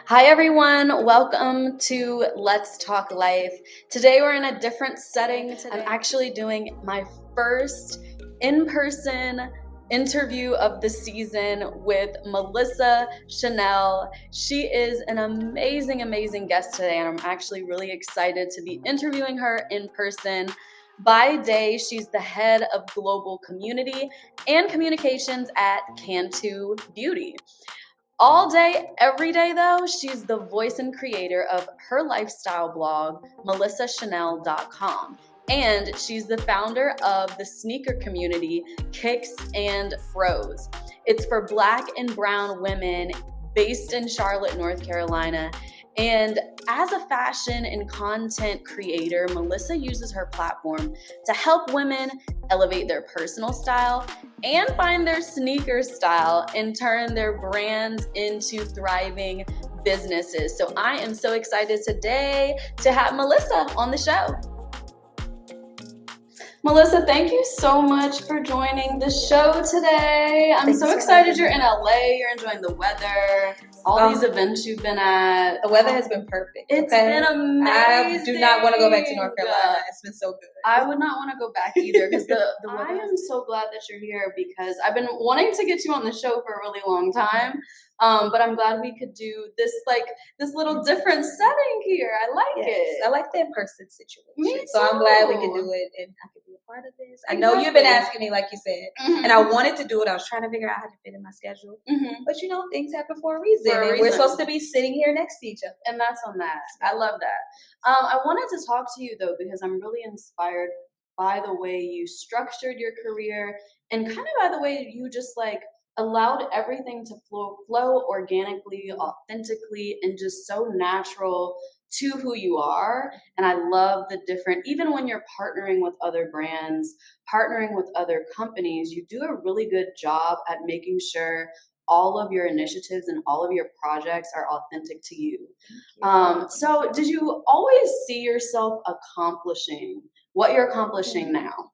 Hi everyone, welcome to Let's Talk Life. Today we're in a different setting. I'm actually doing my first in-person interview of the season with Melissa Chanel. She is an amazing guest today, and I'm actually really excited to be interviewing her in person. By day, she's the head of global community and communications at Cantu Beauty. All day, every day, though, she's the voice and creator of her lifestyle blog, melissachanel.com. And she's the founder of the sneaker community, Kicks and Froze. It's for Black and brown women based in Charlotte, North Carolina. And as a fashion and content creator, Melissa uses her platform to help women elevate their personal style and find their sneaker style and turn their brands into thriving businesses. So I am so excited today to have Melissa on the show. Melissa, thank you so much for joining the show today. I'm so excited you're in LA, you're enjoying the weather, all these events you've been at. The weather has been perfect. It's been amazing. I do not want to go back to North Carolina. It's been so good. I would not want to go back either because the weather. I am so glad that you're here because I've been wanting to get you on the show for a really long time. But I'm glad we could do this little different setting here. I like it. I like the in-person situation. Me too. So I'm glad we could do it and I could be a part of this. I know you've been asking me, like you said, and I wanted to do it. I was trying to figure out how to fit in my schedule. But things happen for a reason. We're supposed to be sitting here next to each other. And that's on that. I love that. I wanted to talk to you though because I'm really inspired by the way you structured your career and kind of by the way you just allowed everything to flow organically, authentically, and just so natural to who you are. And I love the different, even when you're partnering with other brands, partnering with other companies, you do a really good job at making sure all of your initiatives and all of your projects are authentic to you. So did you always see yourself accomplishing what you're accomplishing now?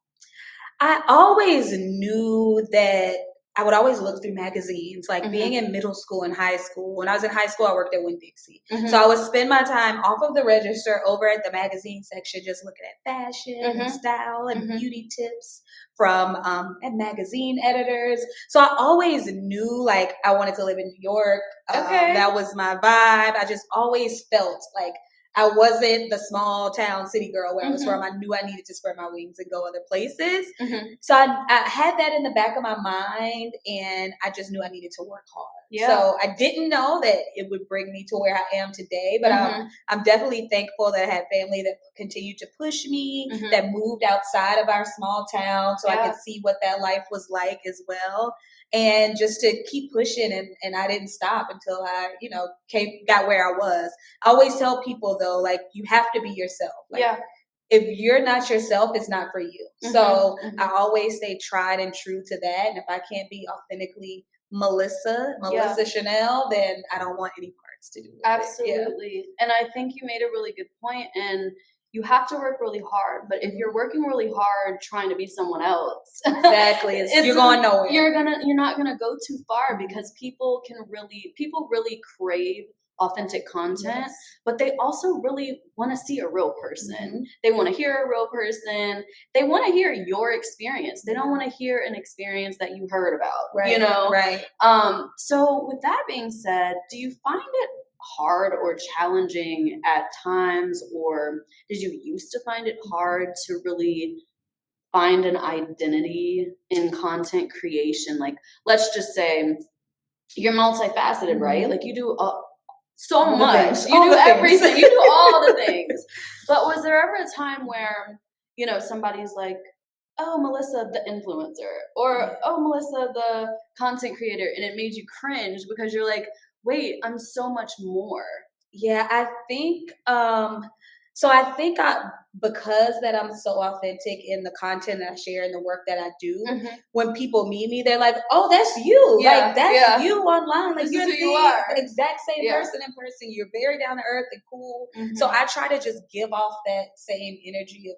I always knew that I would always look through magazines, being in middle school and high school. When I was in high school, I worked at Winn-Dixie. So I would spend my time off of the register over at the magazine section, just looking at fashion and style and beauty tips from and magazine editors. So I always knew I wanted to live in New York. That was my vibe. I just always felt like I wasn't the small town city girl where I was from. I knew I needed to spread my wings and go other places. So I had that in the back of my mind, and I just knew I needed to work hard. So I didn't know that it would bring me to where I am today, but I'm definitely thankful that I had family that continued to push me, that moved outside of our small town so I could see what that life was like as well. And just to keep pushing, and I didn't stop until I, got where I was. I always tell people though, you have to be yourself. If you're not yourself, it's not for you. So I always stay tried and true to that. And if I can't be authentically Melissa Chanel, then I don't want any parts to do with Absolutely. And I think you made a really good point. And you have to work really hard, but if you're working really hard trying to be someone else, exactly, you're going nowhere. You're not gonna go too far because people really crave authentic content, but they also really want to see a real person. They want to hear a real person. They want to hear your experience. They don't want to hear an experience that you heard about. Right. So with that being said, do you find it hard or challenging at times, or did you used to find it hard to really find an identity in content creation? Let's just say you're multifaceted, right? You do so much. You do everything. You do all the things. But was there ever a time where, somebody's like, oh, Melissa, the influencer, or oh, Melissa, the content creator, and it made you cringe because you're like, wait, I'm so much more. Yeah, I think because that I'm so authentic in the content that I share and the work that I do, when people meet me, they're like, oh, that's you. That's you online. You're the exact same person in person. You're very down to earth and cool. So I try to just give off that same energy of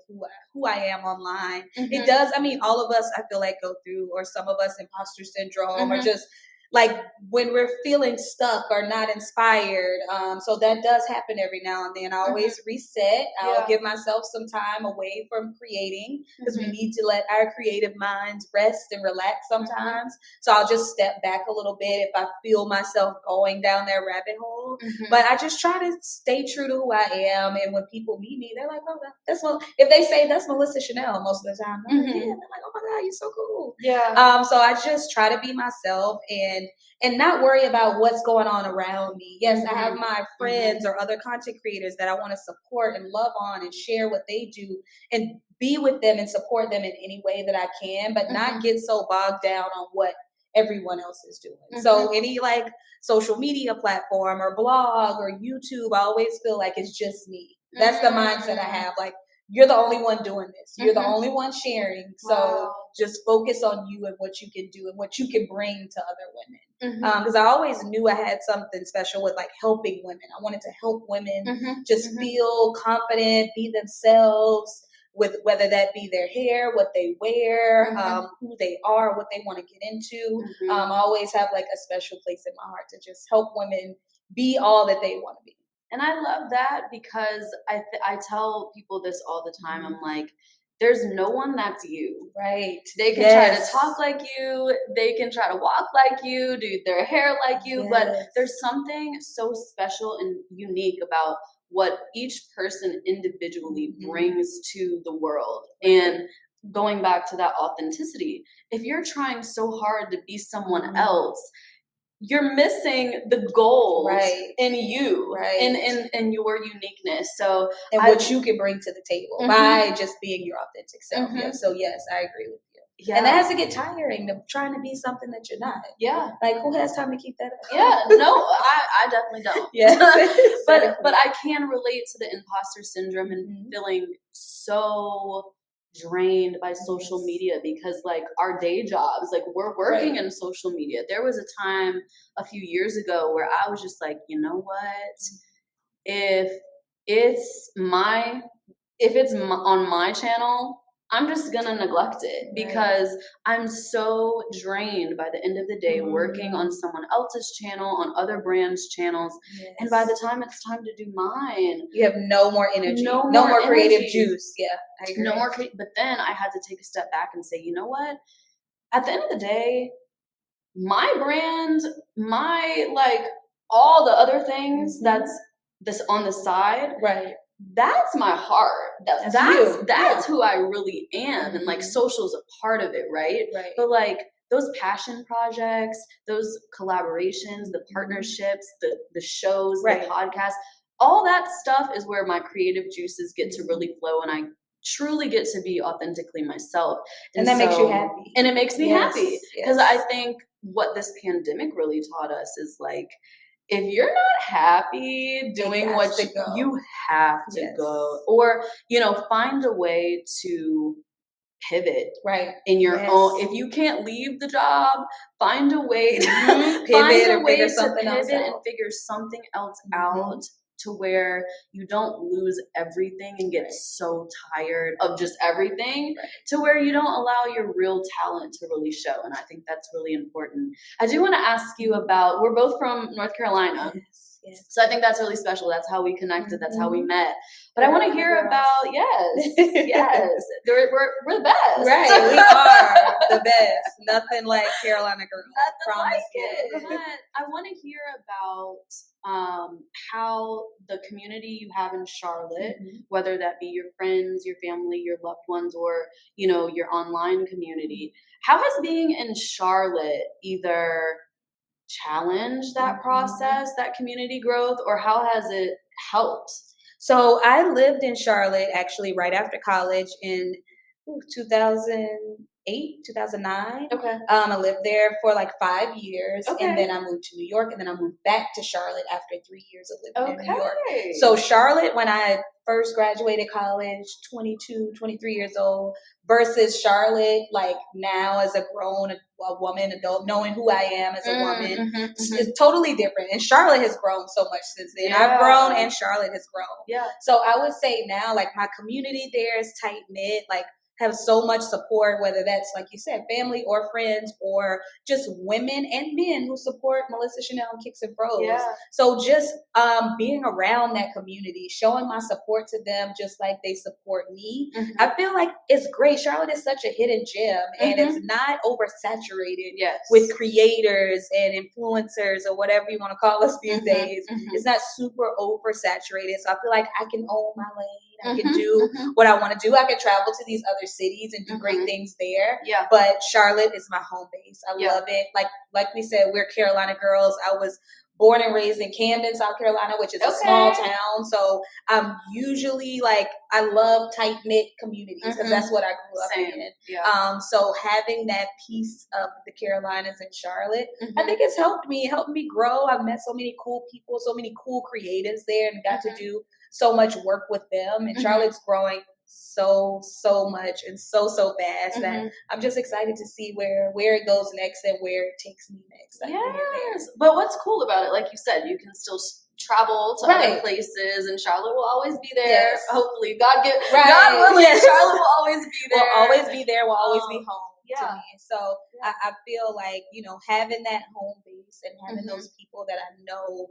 who I am online. It does. I mean, all of us, I feel like, go through, or some of us, imposter syndrome, or just like when we're feeling stuck or not inspired. So that does happen every now and then. I always reset. I'll give myself some time away from creating because we need to let our creative minds rest and relax sometimes. So I'll just step back a little bit if I feel myself going down that rabbit hole. But I just try to stay true to who I am. And when people meet me, they're like, oh, that's what, if they say that's Melissa Chanel most of the time, I'm like, yeah, they're like, oh my God, you're so cool. Yeah. So I just try to be myself and not worry about what's going on around me. Yes, I have my friends or other content creators that I want to support and love on and share what they do and be with them and support them in any way that I can, but not get so bogged down on what everyone else is doing. So any like social media platform or blog or YouTube, I always feel like it's just me. That's the mindset I have. Like, you're the only one doing this. You're the only one sharing. So just focus on you and what you can do and what you can bring to other women. Because I always knew I had something special with like helping women. I wanted to help women just feel confident, be themselves, with whether that be their hair, what they wear, who they are, what they want to get into. I always have like a special place in my heart to just help women be all that they want to be. And I love that because I tell people this all the time. I'm like, there's no one that's you. Right. They can try to talk like you. They can try to walk like you, do their hair like you. But there's something so special and unique about what each person individually brings to the world. And going back to that authenticity, if you're trying so hard to be someone else, you're missing the gold in you, in your uniqueness. So, and what you can bring to the table by just being your authentic self. So yes, I agree with you. Yeah. And that has to get tiring, of trying to be something that you're not. Yeah. Like, who has time to keep that up? Yeah, no, I definitely don't. Yes. but I can relate to the imposter syndrome and feeling so drained by social media because like our day jobs, like we're working in social media. There was a time a few years ago where I was just like, you know what? If it's on my channel, I'm just gonna neglect it because I'm so drained by the end of the day working on someone else's channel, on other brands' channels. And by the time it's time to do mine, you have no more energy, no more creative juice. Yeah, I agree. No more. But then I had to take a step back and say, you know what? At the end of the day, my brand, my like all the other things that's this on the side, that's my heart. That's who I really am. And like social's a part of it, right? But like those passion projects, those collaborations, the partnerships, the shows, the podcasts, all that stuff is where my creative juices get to really flow and I truly get to be authentically myself. And that makes you happy. And it makes me happy. Because I think what this pandemic really taught us is like, if you're not happy doing what you have to go, or, you know, find a way to pivot in your own. If you can't leave the job, find a way to pivot and figure something else out to where you don't lose everything and get so tired of just everything to where you don't allow your real talent to really show. And I think that's really important. I do want to ask you about, we're both from North Carolina. So I think that's really special. That's how we connected. That's how we met. But I want to hear about, we're the best. Right, we are the best. Nothing like Carolina girls. Promise it. But I want to hear about how the community you have in Charlotte, whether that be your friends, your family, your loved ones, or, you know, your online community, how has being in Charlotte either challenge that process, that community growth, or how has it helped? So I lived in Charlotte actually right after college in 2008, 2009. I lived there for like 5 years and then I moved to New York and then I moved back to Charlotte after 3 years of living in New York. So Charlotte, when I first graduated college, 22, 23 years old, versus Charlotte, like now as a grown woman, adult, knowing who I am as a woman, it's totally different. And Charlotte has grown so much since then. I've grown and Charlotte has grown. So I would say now, like my community there is tight knit. Like have so much support, whether that's, like you said, family or friends, or just women and men who support Melissa Chanel and Kicks and Froze. Yeah. So just being around that community, showing my support to them just like they support me, I feel like it's great. Charlotte is such a hidden gem, and it's not oversaturated with creators and influencers or whatever you want to call us these days. It's not super oversaturated. So I feel like I can own my lane. I can do what I want to do. I can travel to these other cities and do great things there. Yeah. But Charlotte is my home base. I love it. Like we said, we're Carolina girls. I was born and raised in Camden, South Carolina, which is a small town. So I'm usually I love tight knit communities because that's what I grew up in. Yeah. So having that piece of the Carolinas and Charlotte, I think it's helped me grow. I've met so many cool people, so many cool creatives there, and got to do so much work with them. And Charlotte's growing so much and so fast that I'm just excited to see where it goes next and where it takes me next. Yes, but what's cool about it, like you said, you can still travel to other places, and Charlotte will always be there. Yes. Hopefully, God willing, Charlotte will always be there. Will always be there. Will always be home to me. So I feel like, having that home base and having those people that I know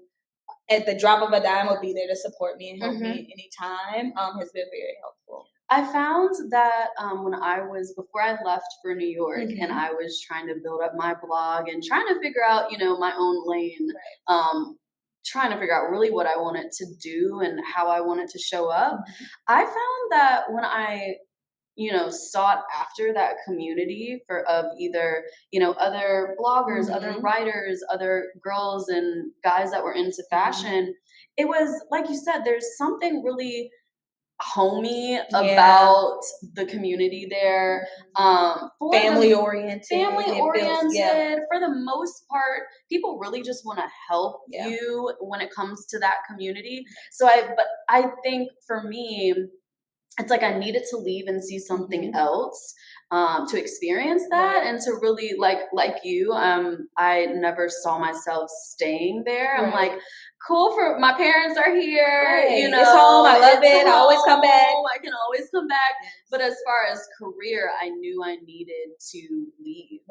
at the drop of a dime will be there to support me and help me anytime has been very helpful. I found that before I left for New York and I was trying to build up my blog and trying to figure out, my own lane, trying to figure out really what I wanted to do and how I wanted to show up, I found that when I sought after that community of either, other bloggers, other writers, other girls and guys that were into fashion, it was, like you said, there's something really homey about the community there. Family oriented. For the most part, people really just want to help you when it comes to that community. So I think for me, it's like I needed to leave and see something else to experience that and to really like you. I never saw myself staying there. I'm like, cool, for my parents are here. It's home. I love it. I always come back. I can always come back. But as far as career, I knew I needed to leave.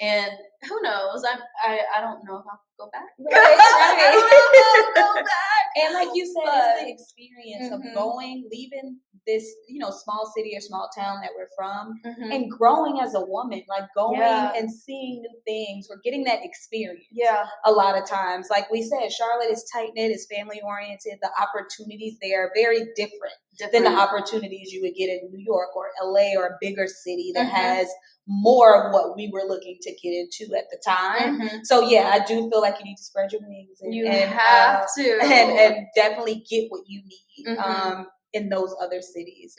And who knows? I don't know if I'll go back. I don't know if I'll go back. And like you said, it's the experience of leaving this, small city or small town that we're from, and growing as a woman, like going and seeing new things. We're getting that experience. A lot of times, like we said, Charlotte is tight knit, is family oriented. The opportunities there are very different than the opportunities you would get in New York or LA or a bigger city that has more of what we were looking to get into at the time. So I do feel like you need to spread your wings and have to and definitely get what you need in those other cities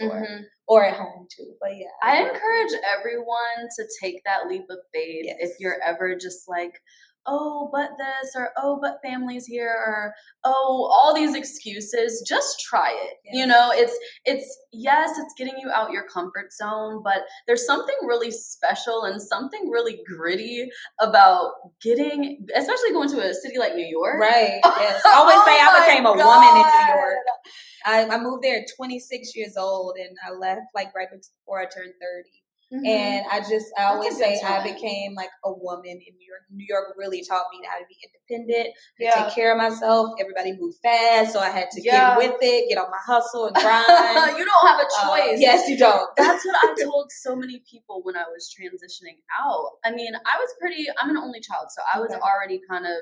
or at home too. But I encourage everyone to take that leap of faith. If you're ever just like, oh, but this, or oh, but family's here, or oh, all these excuses, just try it. It's getting you out your comfort zone, but there's something really special and something really gritty about especially going to a city like New York. Right. Yes. I always say I became a woman in New York. I moved there at 26 years old, and I left right before I turned 30. And I always say I became like a woman in New York. New York really taught me how to be independent, to take care of myself. Everybody moved fast, so I had to get with it, get on my hustle and grind. You don't have a choice. Yes, you don't. That's what I told so many people when I was transitioning out. I mean, I'm an only child, so I was already kind of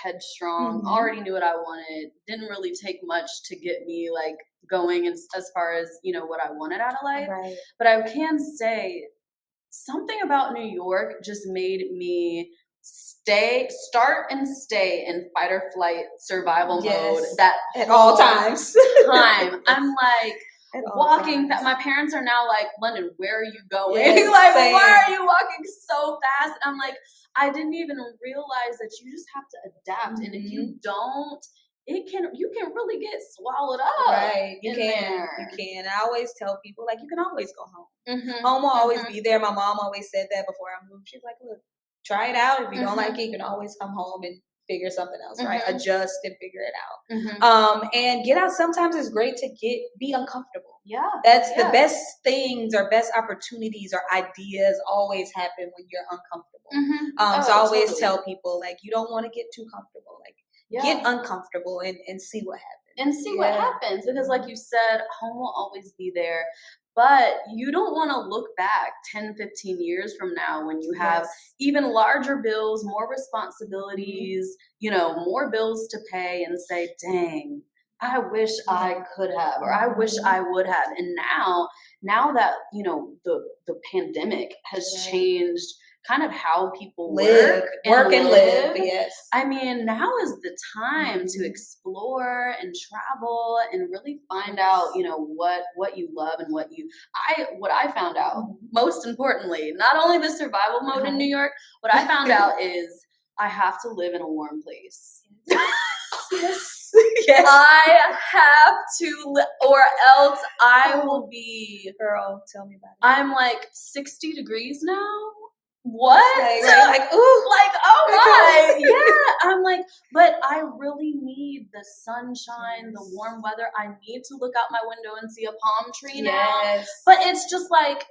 headstrong, already knew what I wanted, didn't really take much to get me going as far as what I wanted out of life. But I can say something about New York just made me start and stay in fight or flight survival mode that at all times. I'm walking. My parents are now like, London, where are you going? Why are you walking so fast? And I'm like, I didn't even realize that you just have to adapt. And if you don't, you can really get swallowed up. Right. You can. I always tell people, you can always go home. Home will always be there. My mom always said that before I moved. She's like, look, try it out. If you don't like it, you can always come home and figure something else, right? Adjust and figure it out. And get out sometimes is great to be uncomfortable. Yeah. That's the best things or best opportunities or ideas always happen when you're uncomfortable. So I always tell people, like, you don't want to get too comfortable. Like, get uncomfortable and see what happens. And see what happens. Because like you said, home will always be there. But you don't want to look back 10, 15 years from now when you have even larger bills, more responsibilities, you know, more bills to pay, and say, dang, I wish I could have, or I wish I would have. And now that, you know, the pandemic has changed kind of how people work and live. Yes. I mean, now is the time to explore and travel and really find out, you know, what you love and what I found out, most importantly, not only the survival mode in New York, what I found out is I have to live in a warm place. Yes. I have to, or else I will be. Girl, tell me about it. I'm like 60 degrees now. What? Like, ooh. Like, oh my. Yeah. I'm like, but I really need the sunshine, the warm weather. I need to look out my window and see a palm tree now. But it's just like,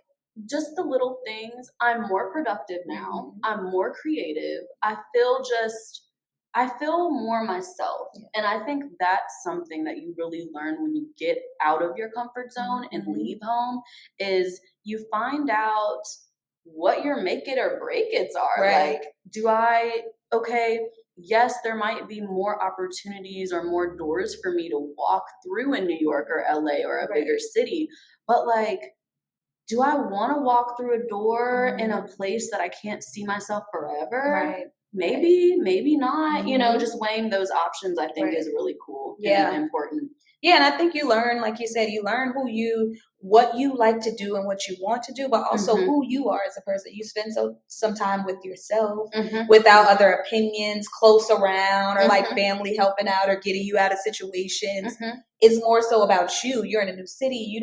just the little things. I'm more productive now. I'm more creative. I feel more myself. And I think that's something that you really learn when you get out of your comfort zone and leave home, is you find out what your make it or break it's are. Like, yes, there might be more opportunities or more doors for me to walk through in New York or LA or a bigger city, but like, do I want to walk through a door in a place that I can't see myself forever? Maybe, maybe not. You know, just weighing those options, I think, is really cool and important. Yeah, and I think you learn, like you said, you learn what you like to do and what you want to do, but also who you are as a person. You spend some time with yourself without other opinions close around, or like family helping out or getting you out of situations. It's more so about you. You're in a new city.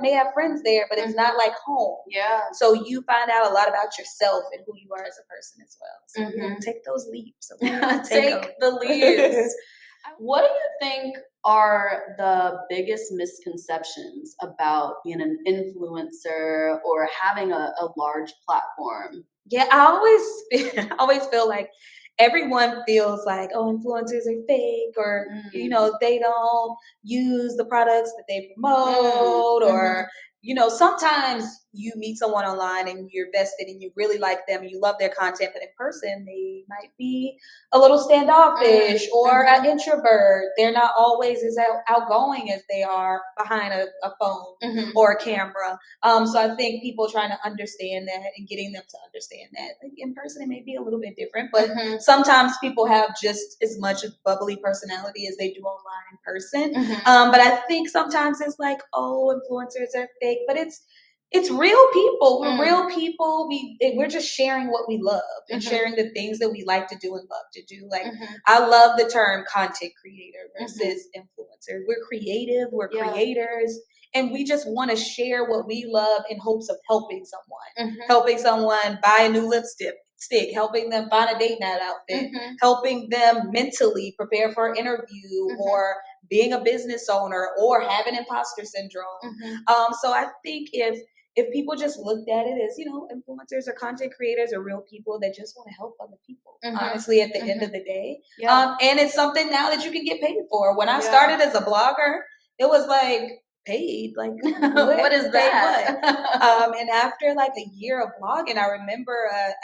May have friends there, but it's not like home. Yeah. So you find out a lot about yourself and who you are as a person as well. So take those leaps. Take the leaps. What do you think are the biggest misconceptions about being an influencer or having a large platform? Yeah, I always feel like everyone feels like, oh, influencers are fake, or you know, they don't use the products that they promote, or you know, sometimes you meet someone online and you're vested and you really like them and you love their content, but in person they might be a little standoffish or an introvert. They're not always as outgoing as they are behind a phone or a camera. So I think people trying to understand that and getting them to understand that, like, in person it may be a little bit different, but sometimes people have just as much bubbly personality as they do online in person. But I think sometimes it's like, oh, influencers are fake, but it's real people. We're real people. We're just sharing what we love and sharing the things that we like to do and love to do. Like, I love the term content creator versus influencer. We're creative. We're creators. And we just want to share what we love in hopes of helping someone buy a new lipstick, helping them find a date night outfit, helping them mentally prepare for an interview, or being a business owner, or having imposter syndrome. So I think if people just looked at it as, you know, influencers or content creators are real people that just want to help other people, honestly, at the end of the day. And it's something now that you can get paid for. When I started as a blogger, it was like, paid, like, what is that? And after like a year of blogging, I remember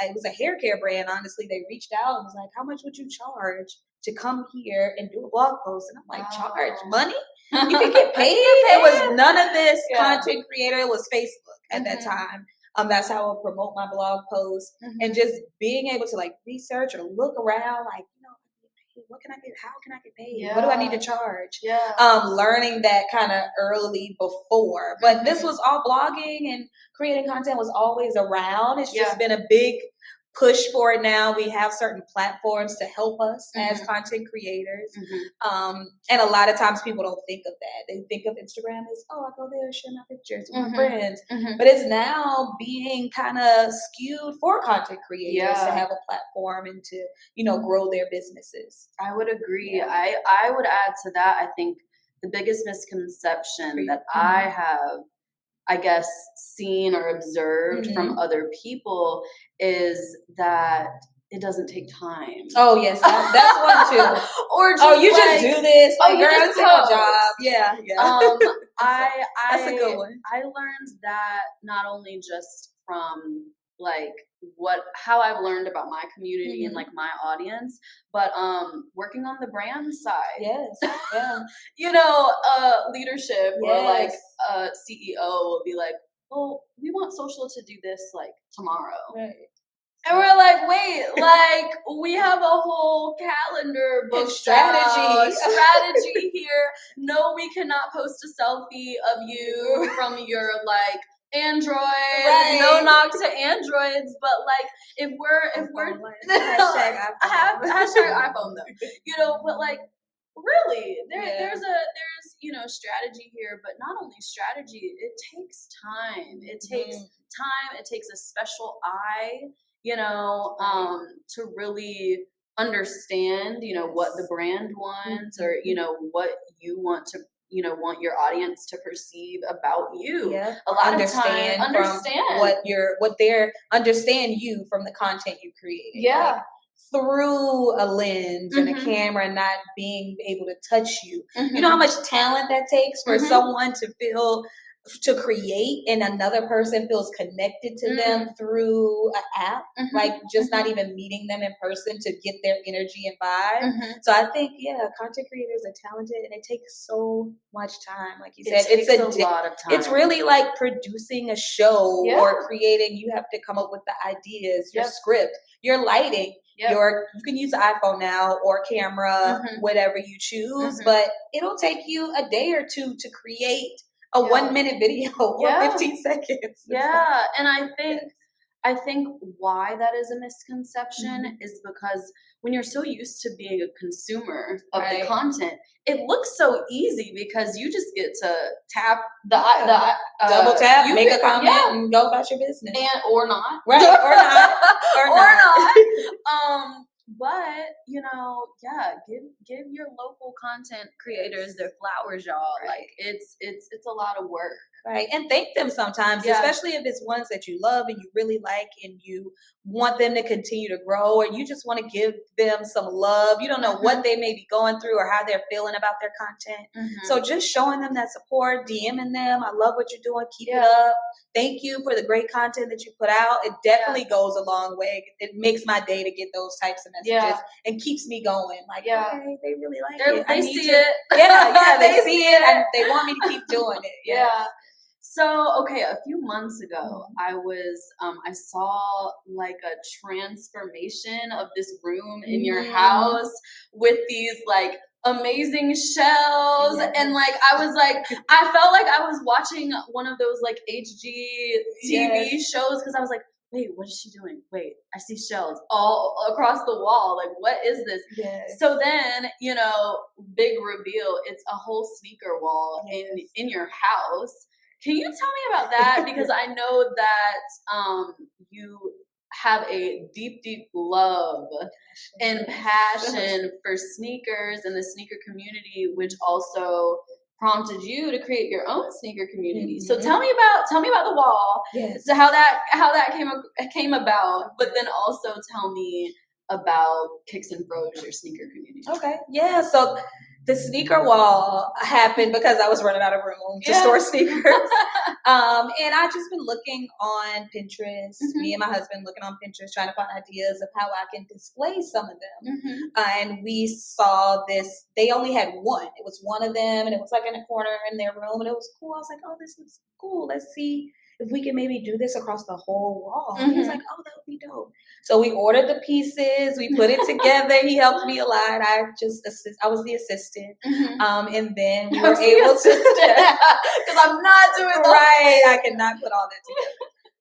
it was a hair care brand. Honestly, they reached out and was like, how much would you charge to come here and do a blog post? And I'm like, charge money? You can get paid? It was none of this content creator. It was Facebook at that time. That's how I would promote my blog posts, and just being able to like research or look around, like, you know, what can I get? How can I get paid? What do I need to charge? Learning that kind of early before. But this was all blogging, and creating content was always around. It's just been a big push for it now. We have certain platforms to help us as content creators. And a lot of times people don't think of that. They think of Instagram as, oh, I go there, share my pictures with my friends. But it's now being kind of skewed for content creators to have a platform and to, grow their businesses. I would agree. Yeah. I would add to that, I think the biggest misconception that I have, I guess, seen or observed from other people is that it doesn't take time. Oh, yes. That's one too. Or just just do this. Oh, you just take a job. Yeah. That's a good one. I learned that not only just from like how I've learned about my community and like my audience, but working on the brand side. Yes. Yeah. Leadership or like a CEO will be like, well, we want social to do this like tomorrow. Right. And we're like, wait, like we have a whole calendar book strategy here. No, we cannot post a selfie of you from your like Android. Right. No knock to Androids, but like if we're hashtag iPhone though, but like really there's strategy here, but not only strategy, it takes time. It takes time. It takes a special eye, to really understand, what the brand wants or, what you want to, want your audience to perceive about you. Yeah. A lot understand of time, understand you from the content you create. Yeah. Like, through a lens and a camera and not being able to touch you. You know how much talent that takes for someone to create and another person feels connected to them through an app, like just not even meeting them in person to get their energy and vibe. So I think, content creators are talented and it takes so much time. Like you said, it's a lot of time. It's really like producing a show or creating. You have to come up with the ideas, your script, your lighting. Yep. You can use the iPhone now or camera, whatever you choose, but it'll take you a day or two to create a 1 minute video or 15 seconds. Yeah. And I think why that is a misconception is because when you're so used to being a consumer of the content, it looks so easy because you just get to tap double tap, make a comment, and go about your business, or not, right? or not. But give your local content creators their flowers, y'all. Right. Like it's a lot of work. Right. And thank them sometimes, especially if it's ones that you love and you really like and you want them to continue to grow, or you just want to give them some love. You don't know what they may be going through or how they're feeling about their content. So just showing them that support, DMing them. I love what you're doing. Keep it up. Thank you for the great content that you put out. It definitely goes a long way. It makes my day to get those types of messages and keeps me going. Like, okay, they really like it. They see it. Yeah, they see it and they want me to keep doing it. Yeah. So, okay, a few months ago, I saw like a transformation of this room in your house with these like amazing shells. And like, I felt like I was watching one of those like HGTV shows because I was like, wait, what is she doing? Wait, I see shells all across the wall. Like, what is this? Yes. So then, big reveal, it's a whole sneaker wall in your house. Can you tell me about that? Because I know that you have a deep, deep love and passion for sneakers and the sneaker community, which also prompted you to create your own sneaker community. So tell me about the wall. Yes. So how that came about, but then also tell me about Kicks and Bros, your sneaker community. Okay. Yeah. So the sneaker wall happened because I was running out of room to store sneakers. And I've just been looking on Pinterest, me and my husband looking on Pinterest, trying to find ideas of how I can display some of them. And we saw this, they only had one. It was one of them and it was like in a corner in their room and it was cool. I was like, oh, this looks cool. Let's see if we can maybe do this across the whole wall. He was like, oh, that would be dope. So we ordered the pieces, we put it together. He helped me a lot. I was the assistant. And then we were able to, because I'm not doing that. Right. I cannot put all that together.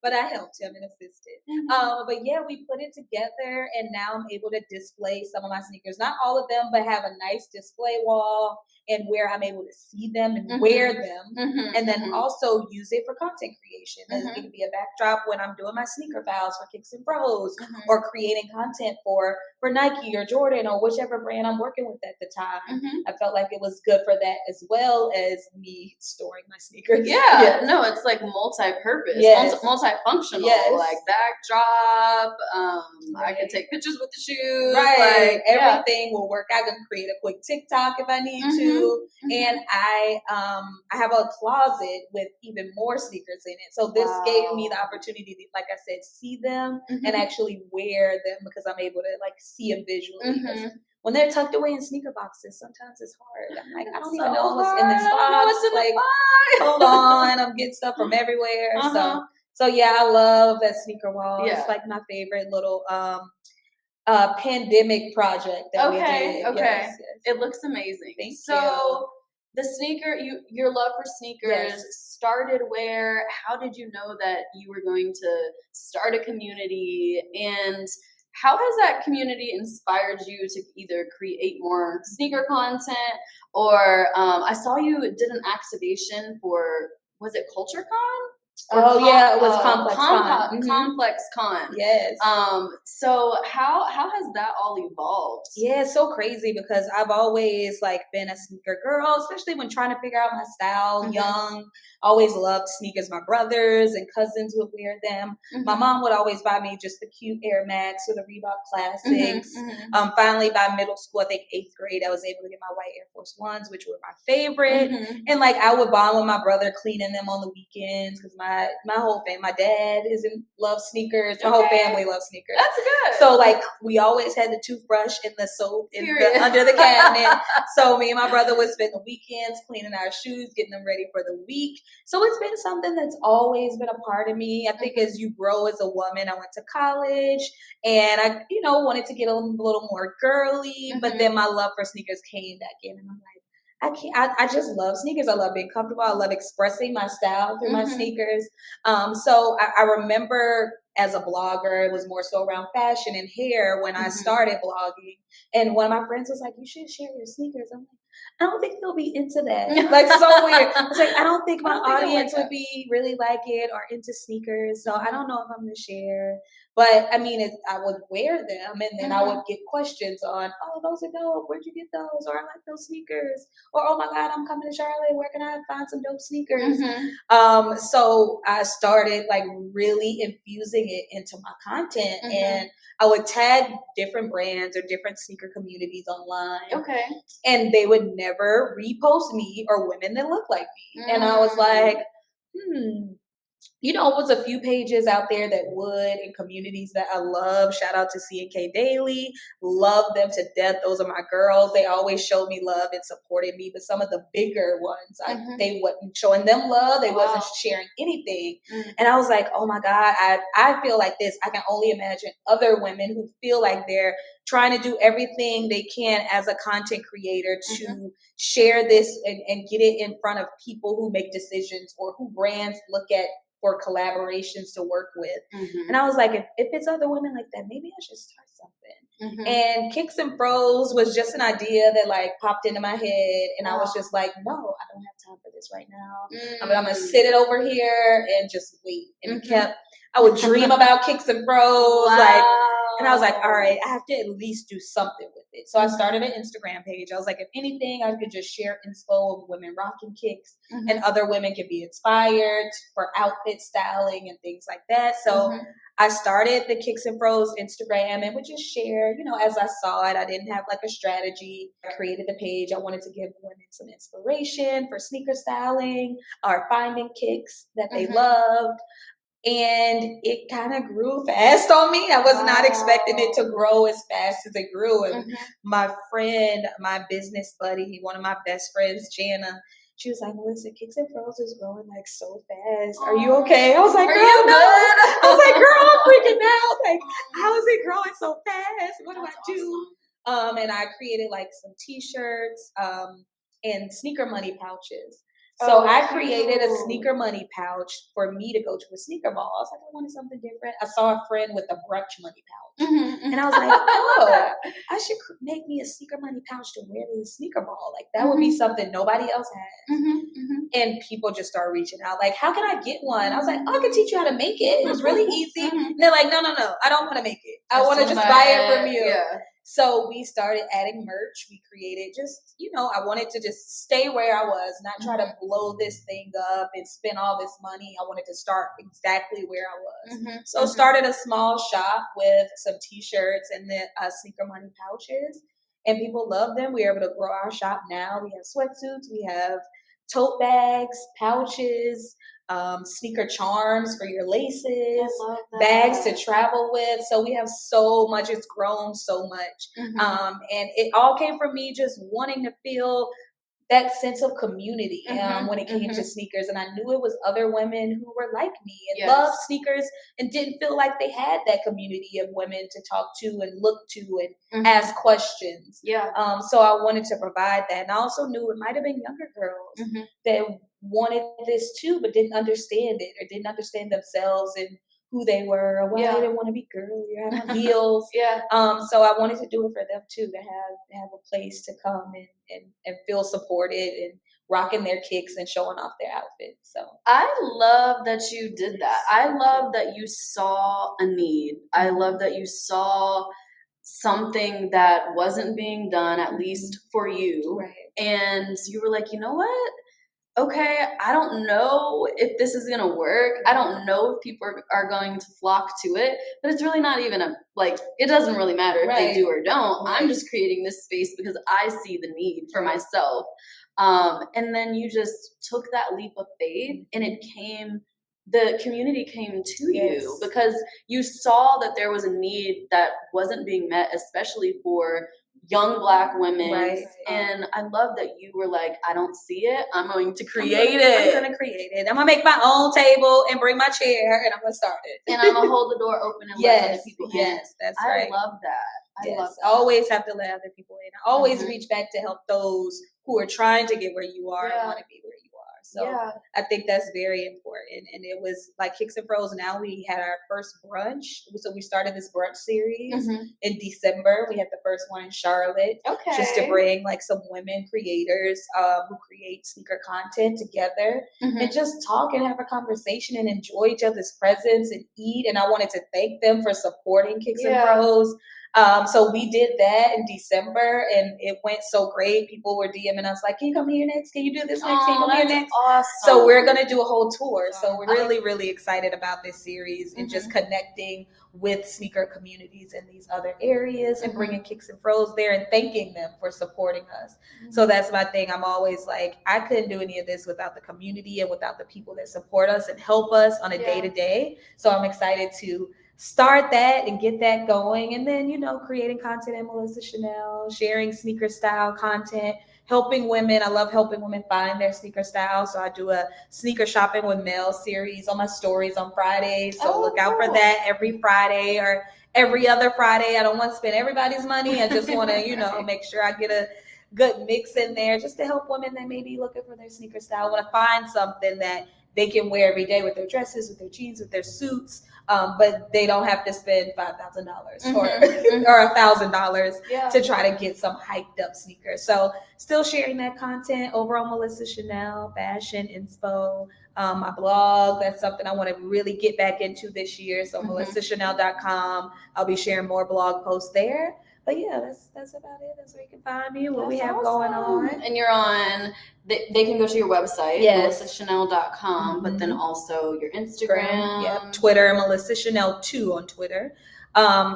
but I helped him and assisted. But yeah, we put it together, and now I'm able to display some of my sneakers. Not all of them, but have a nice display wall and where I'm able to see them and wear them, and then also use it for content creation. It can be a backdrop when I'm doing my sneaker files for Kicks and Pros, or creating content for Nike or Jordan or whichever brand I'm working with at the time. I felt like it was good for that as well as me storing my sneakers. Yeah, no, it's like multi-purpose, multifunctional, like backdrop. I can take pictures with the shoes. Right, like, everything will work. I can create a quick TikTok if I need to, and I have a closet with even more sneakers in it. So this gave me the opportunity to, like I said, see them and actually wear them, because I'm able to like see them visually. When they're tucked away in sneaker boxes, sometimes it's hard. I'm like, I don't even know what's in this box. Like, hold on, I'm getting stuff from everywhere. So yeah, I love that sneaker wall. It's like my favorite little pandemic project that we did. Yes. It looks amazing. Thank you. So the sneaker, your love for sneakers started where? How did you know that you were going to start a community, and how has that community inspired you to either create more sneaker content, or I saw you did an activation for, was it CultureCon? It was Complex Con. Complex Con. Yes. So how has that all evolved? Yeah, it's so crazy, because I've always like been a sneaker girl, especially when trying to figure out my style. Young, always loved sneakers. My brothers and cousins would wear them. My mom would always buy me just the cute Air Max or the Reebok Classics. Finally, by middle school, I think 8th grade, I was able to get my white Air Force Ones, which were my favorite. And like I would bond with my brother, cleaning them on the weekends, because my whole family, my dad loves sneakers. My whole family loves sneakers. That's good. So like we always had the toothbrush and the soap under the cabinet. So me and my brother would spend the weekends cleaning our shoes, getting them ready for the week. So it's been something that's always been a part of me. I think as you grow as a woman, I went to college and I, wanted to get a little more girly, but then my love for sneakers came back in, and I'm like, I just love sneakers. I love being comfortable. I love expressing my style through my sneakers. So I remember as a blogger, it was more so around fashion and hair when I started blogging. And one of my friends was like, you should share your sneakers. I'm like, I don't think they'll be into that. Like, so weird. I was like, I don't think my audience would be really like it or into sneakers. So I don't know if I'm going to share. But I mean, I would wear them, and then I would get questions on, oh, those are dope. Where'd you get those? Or I like those sneakers. Or, oh my God, I'm coming to Charlotte. Where can I find some dope sneakers? So I started like really infusing it into my content, and I would tag different brands or different sneaker communities online. And they would never repost me or women that look like me. And I was like, it was a few pages out there that would, and communities that I love. Shout out to C&K Daily. Love them to death. Those are my girls. They always showed me love and supported me. But some of the bigger ones, they wasn't showing them love. They wasn't sharing anything. And I was like, oh my God, I feel like this. I can only imagine other women who feel like they're trying to do everything they can as a content creator to share this and get it in front of people who make decisions or who brands look at for collaborations to work with. And I was like, if it's other women like that, maybe I should start something. And Kicks and Pros was just an idea that like popped into my head. And I was just like, no, I don't have time for this right now. I'm going to sit it over here and just wait. And I would dream about Kicks and Pros. And I was like, all right, I have to at least do something with it. So I started an Instagram page. I was like, if anything, I could just share inspo of women rocking kicks, and other women can be inspired for outfit styling and things like that. So I started the Kicks and Pros Instagram and would just share, as I saw it. I didn't have like a strategy. I created the page. I wanted to give women some inspiration for sneaker styling or finding kicks that they loved. And it kind of grew fast on me. I was not expecting it to grow as fast as it grew. And my friend, my business buddy, one of my best friends, Jana, she was like, Melissa, Kicks and Pros is growing like so fast. Are you okay? I was like, girl, no. I was like, girl, I'm freaking out. Like, how is it growing so fast? What do I do? And I created like some t-shirts and sneaker money pouches. So I created a sneaker money pouch for me to go to a sneaker ball. I was like, I wanted something different. I saw a friend with a brunch money pouch. And I was like, oh, I should make me a sneaker money pouch to wear to the sneaker ball. Like that would be something nobody else has. And people just started reaching out. Like, how can I get one? I was like, oh, I can teach you how to make it. It was really easy. And they're like, no, I don't want to make it. I want to just buy it from you. Yeah. So we started adding merch. We created just, I wanted to just stay where I was, not try to blow this thing up and spend all this money. I wanted to start exactly where I was. So started a small shop with some t-shirts and then sneaker money pouches. And people love them. We're able to grow our shop now. We have sweatsuits. We have tote bags, pouches, sneaker charms for your laces, bags to travel with. So we have so much. It's grown so much. And it all came from me just wanting to feel that sense of community when it came to sneakers. And I knew it was other women who were like me and loved sneakers and didn't feel like they had that community of women to talk to and look to and ask questions. So I wanted to provide that. And I also knew it might have been younger girls that wanted this too, but didn't understand it or didn't understand themselves and who they were or why they didn't want to be girly or have heels. So I wanted to do it for them too, to have a place to come and feel supported and rocking their kicks and showing off their outfits. So I love that you did that. I love that you saw a need. I love that you saw something that wasn't being done, at least for you. And you were like, you know what? Okay, I don't know if this is going to work. I don't know if people are going to flock to it, but it's really not even it doesn't really matter if they do or don't. I'm just creating this space because I see the need for myself. And then you just took that leap of faith and the community came to you because you saw that there was a need that wasn't being met, especially for young Black women. And I love that you were like, I don't see it. I'm going to create it. I'm going to create it. I'm going to make my own table and bring my chair and I'm going to start it. And I'm going to hold the door open and let other people in. That's right. I love that. I love that. Always have to let other people in. I always reach back to help those who are trying to get where you are and want to be where you are. So I think that's very important. And it was like Kicks and Froze. Now we had our first brunch. So we started this brunch series in December. We had the first one in Charlotte. Just to bring like some women creators who create sneaker content together and just talk and have a conversation and enjoy each other's presence and eat. And I wanted to thank them for supporting Kicks and Froze. So we did that in December and it went so great. People were DMing us like, can you come here next? Can you do this next? Can you come here next? Awesome. So we're going to do a whole tour. So we're really, really excited about this series and just connecting with sneaker communities in these other areas and bringing Kicks and Froze there and thanking them for supporting us. So that's my thing. I'm always like, I couldn't do any of this without the community and without the people that support us and help us on a day-to-day. So I'm excited to start that and get that going. And then, creating content at Melissa Chanel, sharing sneaker style content, helping women. I love helping women find their sneaker style. So I do a sneaker shopping with Mel series on my stories on Fridays. So look out for that every Friday or every other Friday. I don't want to spend everybody's money. I just want to, make sure I get a good mix in there just to help women that may be looking for their sneaker style, want to find something that they can wear every day with their dresses, with their jeans, with their suits, but they don't have to spend $5,000 or $1,000 to try to get some hyped up sneakers. So still sharing that content over on Melissa Chanel Fashion Inspo, my blog. That's something I want to really get back into this year. So melissachanel.com. I'll be sharing more blog posts there. But yeah, that's about it. That's where you can find me, what we have going on. And you're on, they can go to your website, melissachanel.com, but then also your Instagram. Twitter, Melissa Chanel 2 on Twitter.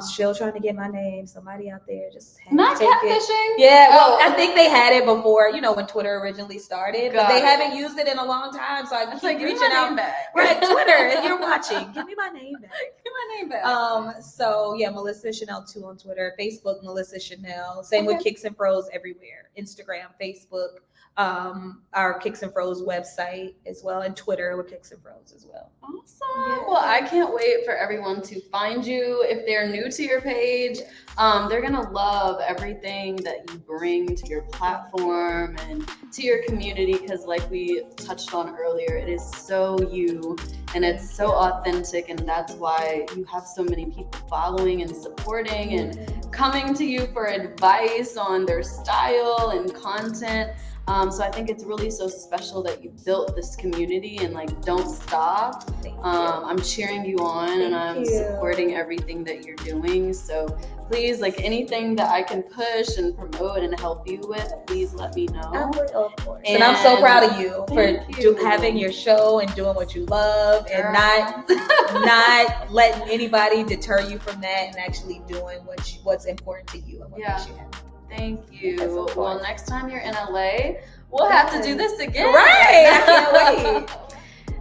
Still trying to get my name. Somebody out there just not catfishing. Yeah, well, I think they had it before, when Twitter originally started, but they haven't used it in a long time. So I keep reaching out. Right, Twitter, if you're watching, give me my name back. Give my name back. So yeah, Melissa Chanel 2 on Twitter, Facebook, Melissa Chanel. Same with Kicks and Froze everywhere. Instagram, Facebook. Our Kicks and Froze website as well, and Twitter with Kicks and Froze as well. Awesome. Well, I can't wait for everyone to find you if they're new to your page, they're gonna love everything that you bring to your platform and to your community, because like we touched on earlier, it is so you and it's so authentic, and that's why you have so many people following and supporting and coming to you for advice on their style and content. So I think it's really so special that you built this community and like don't stop. I'm cheering you on and I'm supporting everything that you're doing. So please, like anything that I can push and promote and help you with, please let me know. Of course. And I'm so proud of you for having your show and doing what you love and not letting anybody deter you from that and actually doing what's important to you and what makes you happy. Thank you. Well, next time you're in LA, we'll have to do this again. Right. I can't wait.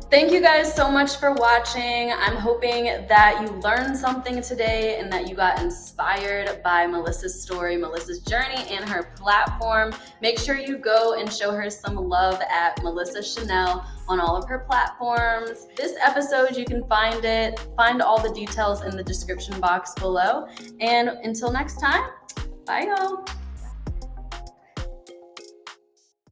Thank you guys so much for watching. I'm hoping that you learned something today and that you got inspired by Melissa's story, Melissa's journey, and her platform. Make sure you go and show her some love at Melissa Chanel on all of her platforms. This episode, you can find all the details in the description box below. And until next time, bye y'all.